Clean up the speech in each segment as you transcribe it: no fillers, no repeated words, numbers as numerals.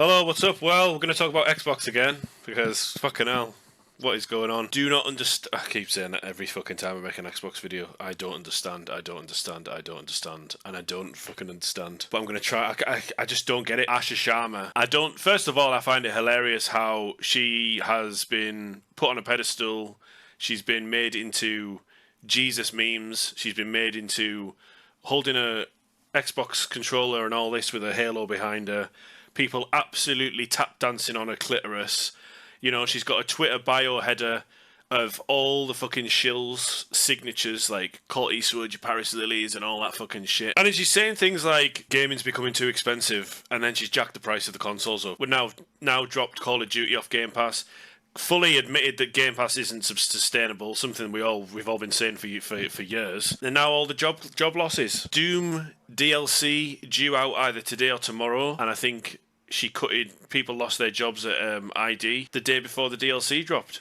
Hello, what's up? Well, we're going to talk about Xbox again because fucking hell, what is going on? Do not understand. I keep saying that every fucking time I make an Xbox video. I don't understand. I don't understand. I don't understand, and I don't fucking understand. But I'm going to try. I just don't get it. Asha Sharma. I don't. First of all, I find it hilarious how she has been put on a pedestal. She's been made into Jesus memes. She's been made into holding a Xbox controller and all this with a halo behind her. People absolutely tap dancing on her clitoris. You know, she's got a Twitter bio header of all the fucking shills signatures like Colt Eastwood, your Paris Lilies, and all that fucking shit. And then she's saying things like gaming's becoming too expensive, and then she's jacked the price of the consoles up. We're now dropped Call of Duty off Game Pass. Fully admitted that Game Pass isn't sustainable, something we've all been saying for years. And now all the job losses. Doom DLC due out either today or tomorrow, and I think people lost their jobs at ID the day before the DLC dropped.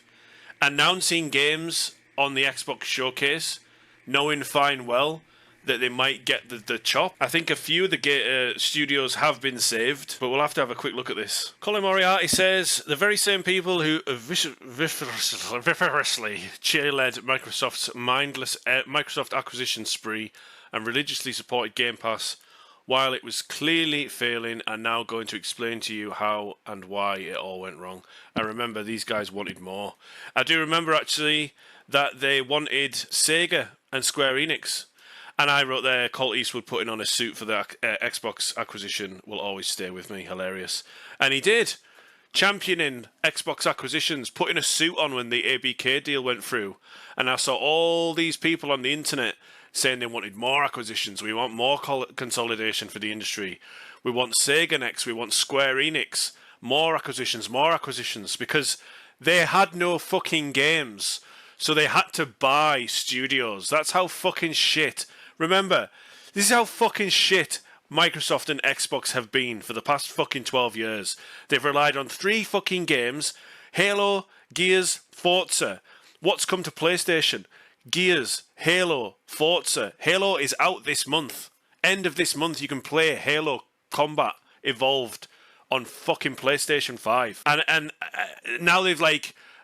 Announcing games on the Xbox showcase, knowing fine well that they might get the chop. I think a few of the studios have been saved, but we'll have to have a quick look at this. Colin Moriarty says, the very same people who vociferously cheer-led Microsoft's mindless Microsoft acquisition spree and religiously supported Game Pass while it was clearly failing are now going to explain to you how and why it all went wrong. And remember, these guys wanted more. I do remember, actually, that they wanted Sega and Square Enix. And I wrote there, Colt Eastwood putting on a suit for the Xbox acquisition will always stay with me. Hilarious. And he did. Championing Xbox acquisitions, putting a suit on when the ABK deal went through. And I saw all these people on the internet saying they wanted more acquisitions. We want more consolidation for the industry. We want Sega next. We want Square Enix. More acquisitions. Because they had no fucking games. So they had to buy studios. That's how fucking shit. Remember, this is how fucking shit Microsoft and Xbox have been for the past fucking 12 years. They've relied on 3 fucking games. Halo, Gears, Forza. What's come to PlayStation? Gears, Halo, Forza. Halo is out this month. End of this month, you can play Halo Combat Evolved on fucking PlayStation 5. And now they've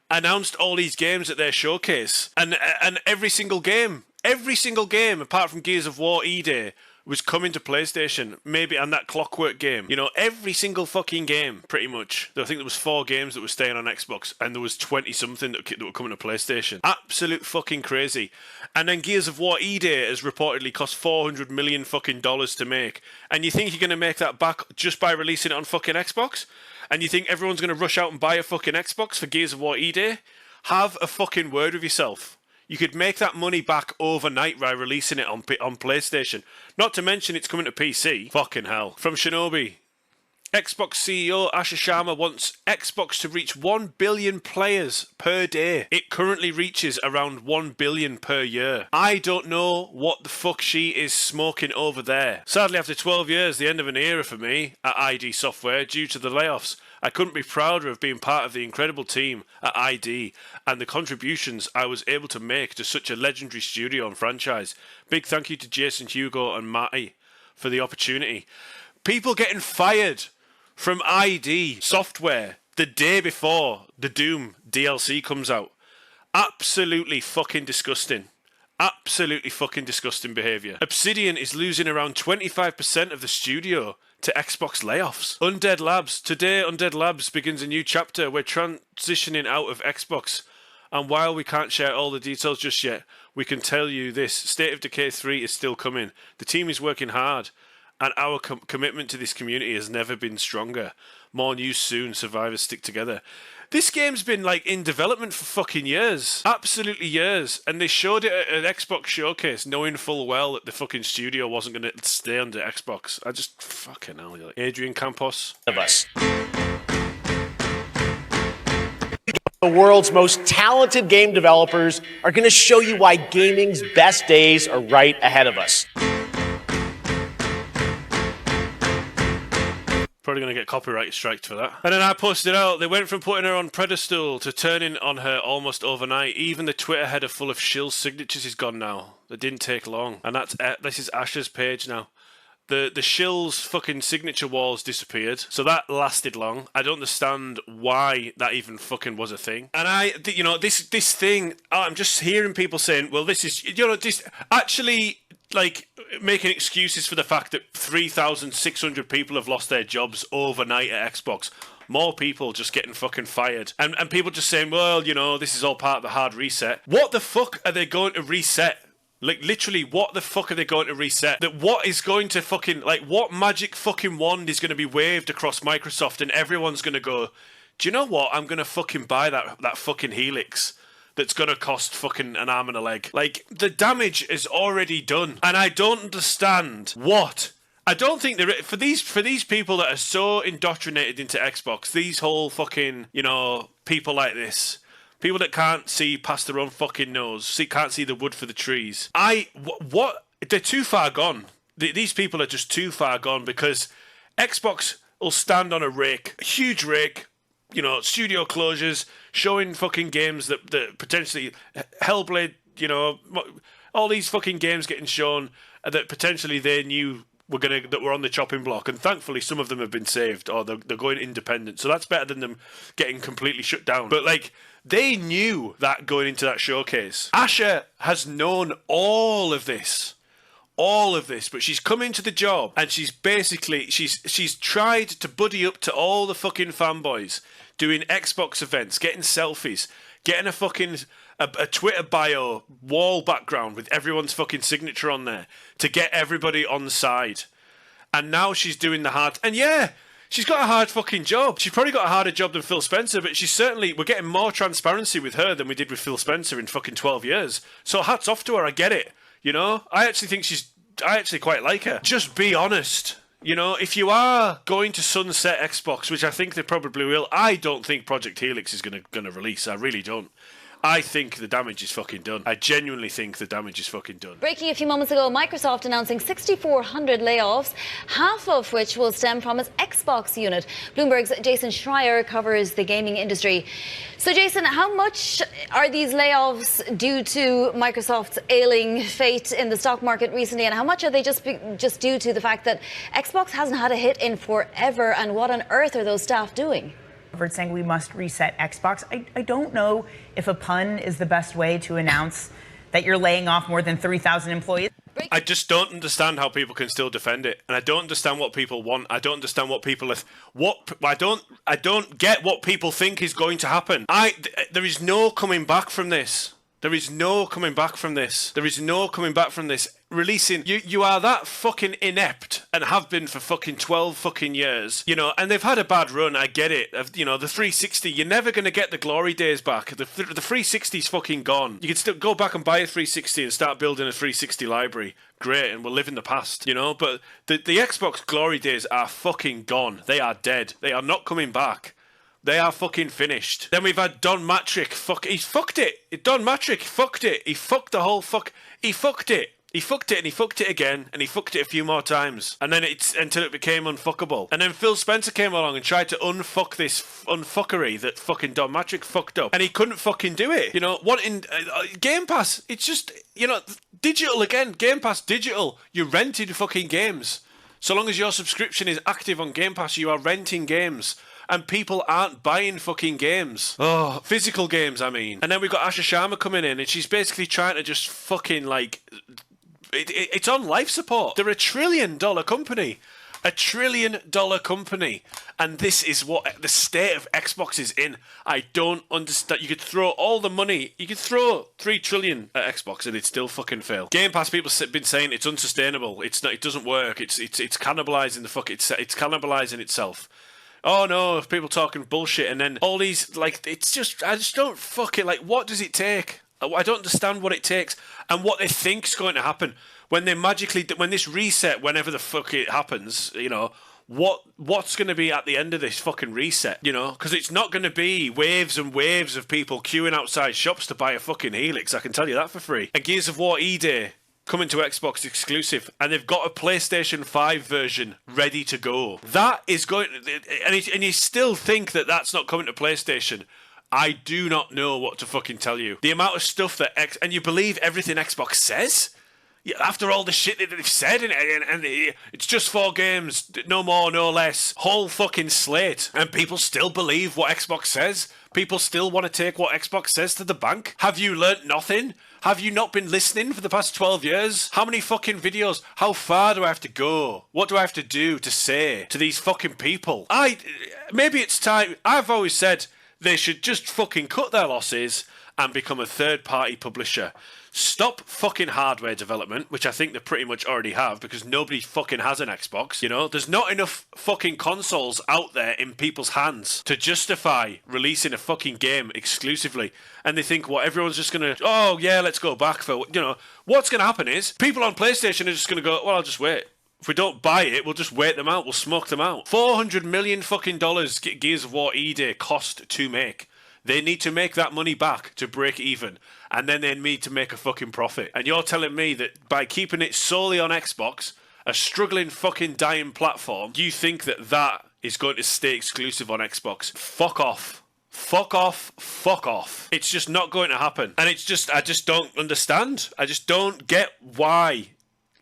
announced all these games at their showcase. And every single game, apart from Gears of War E-Day, was coming to PlayStation, maybe, and that Clockwork game. You know, every single fucking game, pretty much. I think there was 4 games that were staying on Xbox, and there was 20-something that were coming to PlayStation. Absolute fucking crazy. And then Gears of War E-Day has reportedly cost $400 million fucking dollars to make. And you think you're going to make that back just by releasing it on fucking Xbox? And you think everyone's going to rush out and buy a fucking Xbox for Gears of War E-Day? Have a fucking word with yourself. You could make that money back overnight by releasing it on PlayStation. Not to mention it's coming to PC. Fucking hell. From Shinobi. Xbox CEO Asha Sharma wants Xbox to reach 1 billion players per day. It currently reaches around 1 billion per year. I don't know what the fuck she is smoking over there. Sadly, after 12 years, the end of an era for me at ID Software due to the layoffs. I couldn't be prouder of being part of the incredible team at ID and the contributions I was able to make to such a legendary studio and franchise. Big thank you to Jason, Hugo and Matty for the opportunity. People getting fired from ID Software the day before the Doom DLC comes out. Absolutely fucking disgusting. Absolutely fucking disgusting behaviour. Obsidian is losing around 25% of the studio to Xbox layoffs. Undead Labs. Today, Undead Labs begins a new chapter. We're transitioning out of Xbox. And while we can't share all the details just yet, we can tell you this. State of Decay 3 is still coming. The team is working hard. And our commitment to this community has never been stronger. More news soon. Survivors stick together. This game's been in development for fucking years. Absolutely years. And they showed it at an Xbox showcase knowing full well that the fucking studio wasn't going to stay under Xbox. I just fucking hell. Adrian Campos. Of us. The world's most talented game developers are going to show you why gaming's best days are right ahead of us. Probably going to get copyright striked for that. And then I posted out, they went from putting her on pedestal to turning on her almost overnight. Even the Twitter header full of shill signatures is gone now. It didn't take long. And this is Asha's page now. The shill's fucking signature walls disappeared, so that lasted long. I don't understand why that even fucking was a thing. And this thing, I'm just hearing people saying, well, this is, this actually, like, making excuses for the fact that 3,600 people have lost their jobs overnight at Xbox. More people just getting fucking fired. And people just saying, well, this is all part of the hard reset. What the fuck are they going to reset? Like, literally, what the fuck are they going to reset? That what is going to fucking, like, what magic fucking wand is going to be waved across Microsoft and everyone's going to go, do you know what? I'm going to fucking buy that fucking Helix that's going to cost fucking an arm and a leg. Like, the damage is already done. And I don't understand what. I don't think for these people that are so indoctrinated into Xbox, these whole fucking, people like this, people that can't see past their own fucking nose, can't see the wood for the trees. What? They're too far gone. These people are just too far gone, because Xbox will stand on a rake, a huge rake, studio closures, showing fucking games that potentially, Hellblade, all these fucking games getting shown that potentially they knew that were on the chopping block, and thankfully some of them have been saved, or they're going independent, so that's better than them getting completely shut down. But like, they knew that going into that showcase. Asher has known all of this, but she's come into the job and she's basically she's tried to buddy up to all the fucking fanboys, doing Xbox events, getting selfies, getting a Twitter bio wall background with everyone's fucking signature on there to get everybody on side. And now she's doing the hard... And yeah, she's got a hard fucking job. She's probably got a harder job than Phil Spencer, but we're getting more transparency with her than we did with Phil Spencer in fucking 12 years. So hats off to her, I get it. I actually quite like her. Just be honest. If you are going to sunset Xbox, which I think they probably will, I don't think Project Helix is going to release. I really don't. I think the damage is fucking done. I genuinely think the damage is fucking done. Breaking a few moments ago, Microsoft announcing 6,400 layoffs, half of which will stem from its Xbox unit. Bloomberg's Jason Schreier covers the gaming industry. So, Jason, how much are these layoffs due to Microsoft's ailing fate in the stock market recently, and how much are they just due to the fact that Xbox hasn't had a hit in forever, and what on earth are those staff doing? Saying we must reset Xbox. I don't know if a pun is the best way to announce that you're laying off more than 3,000 employees. I just don't understand how people can still defend it, and I don't understand what people want. I don't understand what people I don't get what people think is going to happen. There is no coming back from this. There is no coming back from this. There is no coming back from this. Releasing, you are that fucking inept, and have been for fucking 12 fucking years, and they've had a bad run, I get it. The 360, you're never going to get the glory days back. The 360's fucking gone. You can still go back and buy a 360 and start building a 360 library. Great, and we'll live in the past, but the Xbox glory days are fucking gone. They are dead. They are not coming back. They are fucking finished. Then we've had Don Matrick. He fucked it. Don Matrick fucked it. He fucked the whole He fucked it. He fucked it, and he fucked it again, and he fucked it a few more times. And then until it became unfuckable. And then Phil Spencer came along and tried to unfuck this unfuckery that fucking Don Matrick fucked up. And he couldn't fucking do it. Wanting Game Pass, it's just, digital again. Game Pass digital. You're renting fucking games. So long as your subscription is active on Game Pass, you are renting games. And people aren't buying fucking games. Oh, physical games, I mean. And then we've got Asha Sharma coming in, and she's basically trying to just fucking, like... It's on life support. They're $1 trillion company. $1 trillion company. And this is what the state of Xbox is in. I don't understand. You could throw all the money. You could throw $3 trillion at Xbox and it'd still fucking fail. Game Pass people have been saying it's unsustainable. It's not. It doesn't work. It's cannibalizing the fuck. It's cannibalizing itself. Oh no, people talking bullshit, and then all these, like, it's just, I just don't fucking, like, what does it take? I don't understand what it takes and what they think's going to happen when they when this reset, whenever the fuck it happens, what's going to be at the end of this fucking reset, because it's not going to be waves and waves of people queuing outside shops to buy a fucking Helix, I can tell you that for free. And Gears of War E-Day coming to Xbox exclusive, and they've got a PlayStation 5 version ready to go. That is going, and you still think that that's not coming to PlayStation. I do not know what to fucking tell you. The amount of stuff that and you believe everything Xbox says? After all the shit that they've said, and it's just 4 games, no more, no less, whole fucking slate, and people still believe what Xbox says. People still want to take what Xbox says to the bank. Have you learnt nothing? Have you not been listening for the past 12 years? How many fucking videos? How far do I have to go? What do I have to do to say to these fucking people? Maybe it's time. I've always said they should just fucking cut their losses and become a third-party publisher. Stop fucking hardware development, which I think they pretty much already have, because nobody fucking has an Xbox, you know? There's not enough fucking consoles out there in people's hands to justify releasing a fucking game exclusively. And they think, what, everyone's just gonna, oh yeah, let's go back for, you know, what's gonna happen is, people on PlayStation are just gonna go, well, I'll just wait. If we don't buy it, we'll just wait them out, we'll smoke them out. $400 million fucking Gears of War E-Day cost to make. They need to make that money back to break even, and then they need to make a fucking profit. And you're telling me that by keeping it solely on Xbox, a struggling fucking dying platform, you think that that is going to stay exclusive on Xbox? Fuck off. Fuck off. Fuck off. It's just not going to happen. And it's just, I just don't understand. I just don't get why.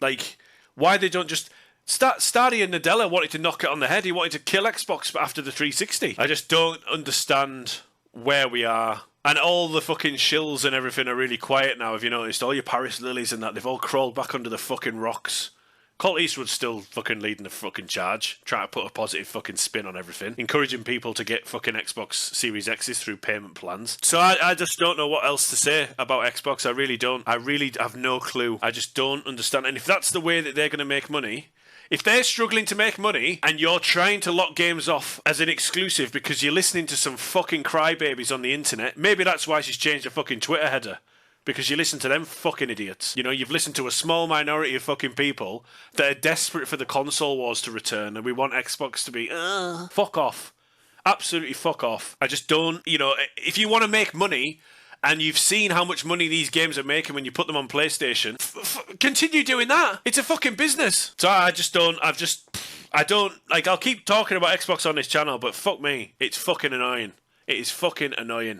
Like, why they don't just... Stardy and Nadella wanted to knock it on the head. He wanted to kill Xbox after the 360. I just don't understand where we are. And all the fucking shills and everything are really quiet now, have you noticed? All your Paris Lilies and that, they've all crawled back under the fucking rocks. Colt Eastwood's still fucking leading the fucking charge, trying to put a positive fucking spin on everything, encouraging people to get fucking Xbox Series X's through payment plans. So I just don't know what else to say about Xbox. I really don't. I really have no clue. I just don't understand. And if that's the way that they're going to make money... If they're struggling to make money and you're trying to lock games off as an exclusive because you're listening to some fucking crybabies on the internet, maybe that's why she's changed her fucking Twitter header. Because you listen to them fucking idiots. You know, you've listened to a small minority of fucking people that are desperate for the console wars to return, and we want Xbox to be, fuck off. Absolutely fuck off. I just don't, you know, if you want to make money... and you've seen how much money these games are making when you put them on PlayStation, continue doing that. It's a fucking business. So I don't, like, I'll keep talking about Xbox on this channel, but fuck me. It's fucking annoying. It is fucking annoying.